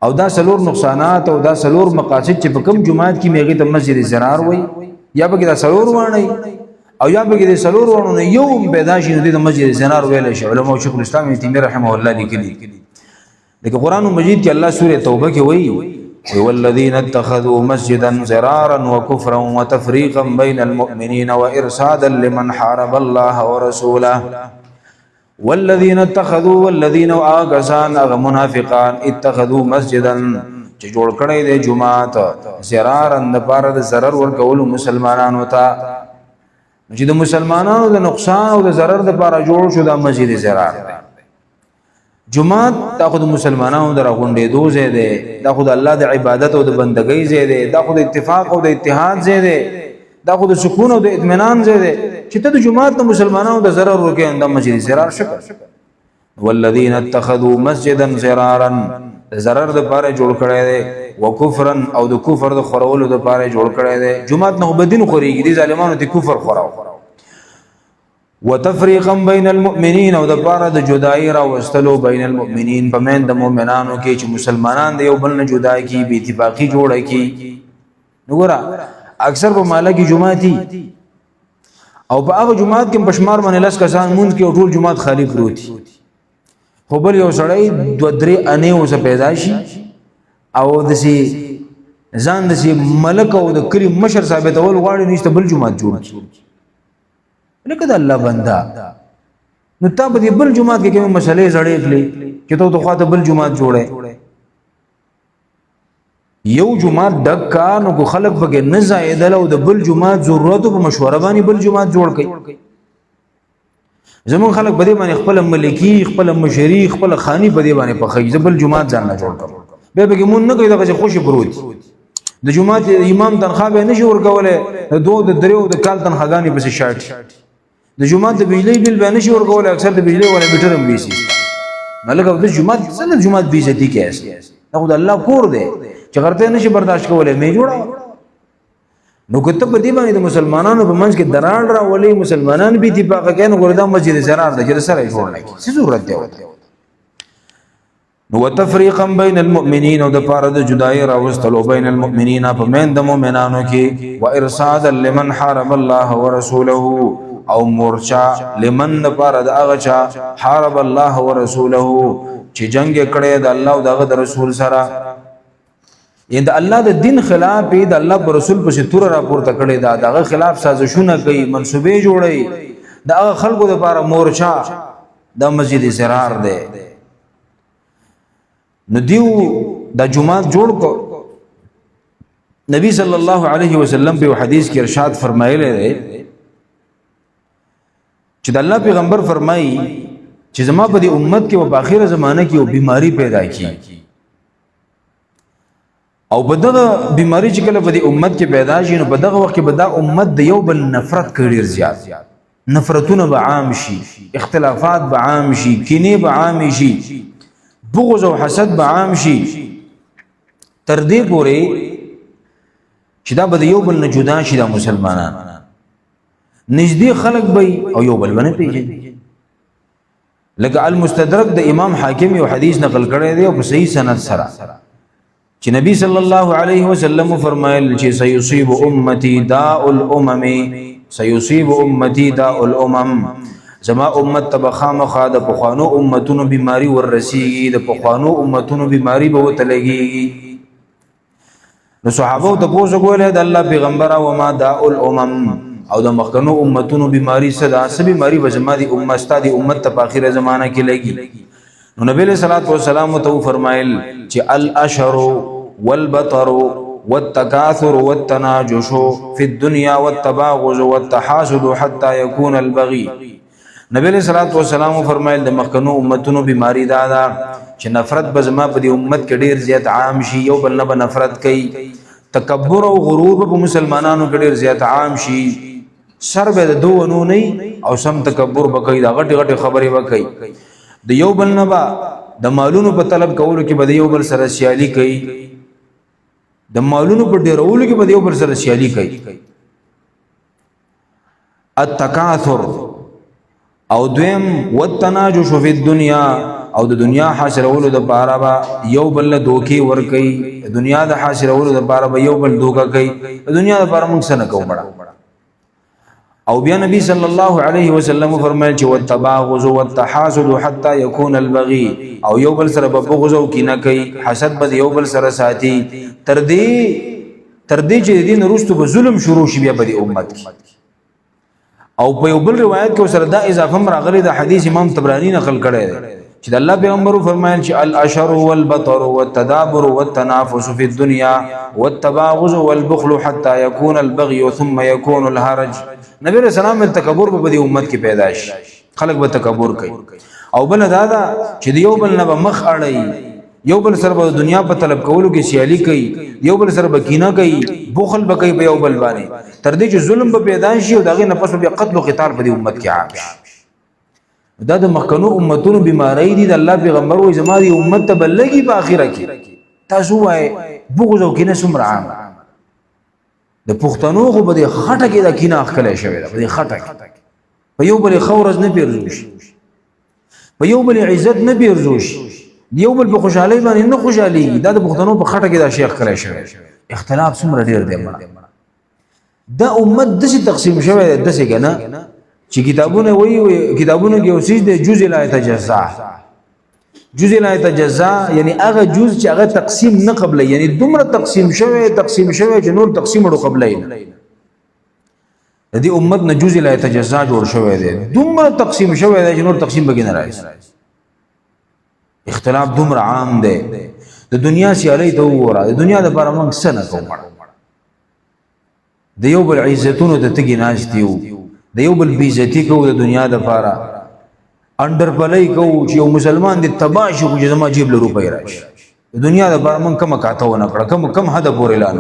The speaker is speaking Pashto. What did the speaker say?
او دا سلور نقصانات او دا سلور مقاصد چې په کوم جماعت کې میږي ته مسجد ضرار وای یا به دا سلور وانی او یا به دا سلور وانه یو پیدا شي د مسجد ضرار ویل شي علماء شیخ الاسلام ابن تیمیه رحمه الله لیکلي لکه قران مجید کې الله سوره توبه کې وایي والذين اتخذوا مسجدا ضرارا وكفرا وتفريقا بين المؤمنين وارصادا لمن حارب الله ورسوله والذين اتخذوا والذين واغسان اغ منافقان اتخذوا مسجدا چې جوړ کړي د جمعات ضرارا د پاره د ضرر ورکول مسلمانانو ته چې د مسلمانانو د نقصان او د ضرر د پاره جوړ شو د مسجد ضرار جمعات دا خود مسلمانانو در غونډې دوزه ده دا خود الله د عبادت او د بندګۍ زه ده دا خود اتفاق او د اتحاد زه ده دا خود سکون او د اطمینان زه ده چې ته د جمعات د مسلمانانو د ضرر ورکې د مسجد ضرار شکر والذین اتخذوا مسجدا ضرارا ضرر د پاره جوړ کړي دي وکفرا او د کفر د خورولو د پاره جوړ کړي دي جمعات نه بدین خوريږي دي ظالمانو د کفر خوراو وتفريقا بين المؤمنين او د پاره د جدای را وستلو بین المؤمنین پمن د مؤمنانو کې چې مسلمانان د یو بل نه جدا کی بی اتفاقی جوړه کی وګوره اکثر په مالا کې جمعاتي او په هغه جمعات کې پشمار باندې لاس کسان مونږ کې ټول جمعات خالی پروتي خو بل یو سړی دو درې انې اوس پیدا شي او دسی ځان دسی ملک او د کلی مشر ثابتول غواړي نشته بل جمعات جوړ لکه د الله بندا نو تا په دې بل جمعات کې کوم مسلې زړې کړې چې ته خواته بل جمعات جوړې یو جمعات ډکا نو کو خلق بګې نه زائدل او د بل جمعات ضرورت په مشوره باندې بل جمعات جوړ کړي زمون خلق بده باندې خپل ملکی خپل مشری خپل خانی بده باندې په خیزه بل جمعات ځان نه جوړ کړ به بګې مون نه کوي دغه خوشي پروت د جمعات امام تنخواه به نشي ورکوله دوه د دریو د کال تنخواګانی په شاټ د جمعات د بجلی بل به نشي ورکوله اکثر د بجلی ولا میټر هم بیسي ملګر د جمعات څنګه جمعات بیزتی کیسه دا خدای الله کور دی چې غرته نشي برداشت کوله مې جوړا نو کته په دې باندې د مسلمانانو په منځ کې دران را ولي مسلمانان به اتفاق کوي نو ګوردا مسجد ضرار د جره سره جوړ نه کی ضرورت دی نو وتفریقا بین المؤمنین او د پاره د جدای راوستلو بین المؤمنین په من د مؤمنانو کې و ارصادا لمن حارب الله ورسوله او مورچا لمن د پاره د هغه چا حارب الله ورسوله چې جنگ کړي د الله او د رسول سره د الله د دین خلاف د الله پر رسول په ستوره راپورته کړي دا دغه خلاف سازشونه کوي منسوبې جوړي د هغه خلکو د لپاره مورچا د مسجد ضرار دی نو دیو د جمعات جوړ کو نبی صلی الله علیه وسلم په حدیث کې ارشاد فرمایلی دی چې د الله پیغمبر فرمایي چې زما په دې امت کې په اخیره زمانه کې یو بیماری پیدا کی او بدغه بیماری چې کله په دې امت کې پیدا شي نو په دغه وخت کې به دا امت د یو بل نفرت کوي زیات نفرتونه به عام شي اختلافات به عام شي کینې به عام شي بغض او حسد به عام شي تر دې پورې چې دا به یو بل نه جدا شي د مسلمانان نږدې خلق به او یو بل باندې پیژني لکه المستدرک د امام حاکم یو حدیث نقل کړی دی او په صحیح سند سره چې نبی صلی الله علیه وسلم فرمایل چې سيصيب امتي داء الامم سيصيب امتي داء الامم زما امت تبخام خاد پخوانو امتونو بیماری ورسیږي د پخوانو امتونو بیماری به وتلګي نو صحابه ته پوښتنه کوله د الله پیغمبر او ما داء الامم او د مخکنو امتونو بیماری صدا سبي بیماری به زما دي امت ستادي امت ته په اخیره زمانہ کې لګي نو نبی صلی الله علیه وسلم ته فرمایل چې الاشر والبطر والتكاثر والتناجش في الدنيا والتباغض والتحاسد حتى يكون البغي نبی صلی الله علیه وسلم فرمایل د مخکنو امتونو بیماری دا چې نفرت به زما په دې امت کې ډیر زیات عام شي یو بل نه نفرت کوي تکبر او غرور په مسلمانانو کې ډیر زیات عام شي سر به د دوه نو نه او سم تکبر بکې دا غټ غټ خبرې وکړي د یو بل نه با د مالونو په طلب کولو کې به یو بل سره سیالي کوي د مالونو په ډیرولو کې به یو بل سره سیالي کوي التکاثر او دویم والتناجش فی الدنیا او د دنیا حاصلولو د پاره با یو بل دوکي ور کوي دنیا د حاصلولو د پاره با یو بل دوکا کوي دنیا د پاره موږ سره کوو مړه او بیا نبی صلی الله علیه وسلم فرمایل چې والتباغض والتحاسد حتى يكون البغي او یو بل سره بغض او کینه کوي حسد به یو بل سره ساتي تر دې چې دین وروسته به ظلم شروع شي بیا په امت کې او په یو بل روایت کې سره دا اضافه راغلي د حدیث امام طبرانی نقل کړی دی چې الله پیغمبر فرمایل چې الاشر والبطر والتدابر والتنافس في الدنيا والتباغض والبخل حتى يكون البغي ثم يكون الهرج نبی رسول الله تکبر په دې امت کې پیدا شي خلک به تکبر کوي او بل دا چې یو بل نه مخ اړي یو بل سره د دنیا په طلب کولو کې سیالي کوي یو بل سره بکینه کوي بخل بکوي په یو بل باندې تر دې چې ظلم به پیدا شي او دغه نفس به قتل او قتال په دې امت کې عام شي دا د مخکنو امتونو بیماری دي د الله پیغمبر وې زماري امت ته بلګي په اخره کې تاسو وای بغض او کینه سمره عام د پښتنو خو به خټه کې د کینه اخلې شوی دا په خټه په یو بل خورز نه پیرزوش په یو بل عزت نه پیرزوش یو بل په خوشحالي باندې نه خوشحالي دا د پښتنو په خټه کې دا شیخ کړی شوی اختلاف څومره ډیر دی دا امت دسي تقسیم شوی دسي کنه چې کتابونه وایي کتابونه کې اوسې د جزء لا يتجزا جزء لا يتجزا یعنی هغه جزء چې هغه تقسیم نه قبل یعنی دومره تقسیم شوی چې نور تقسیم ورو قبل نه د دې امت نه جزء لا يتجزا جوړ شوی دی دومره تقسیم شوی دی چې نور تقسیم بګینه راځي اختلاف دومره عام دی د دنیا سیالي ته وره د دنیا د لپاره موږ سن کوم د یو بل عزتونو ته تګی ناشتیو د یو بل بیزتی کو د دنیا د لپاره انډر پلای کو چې یو مسلمان دی تباشو چې زما جیب له روپۍ راشي د دنیا د لپاره موږ کوم کاته ونه کړ کوم حد پورې اعلان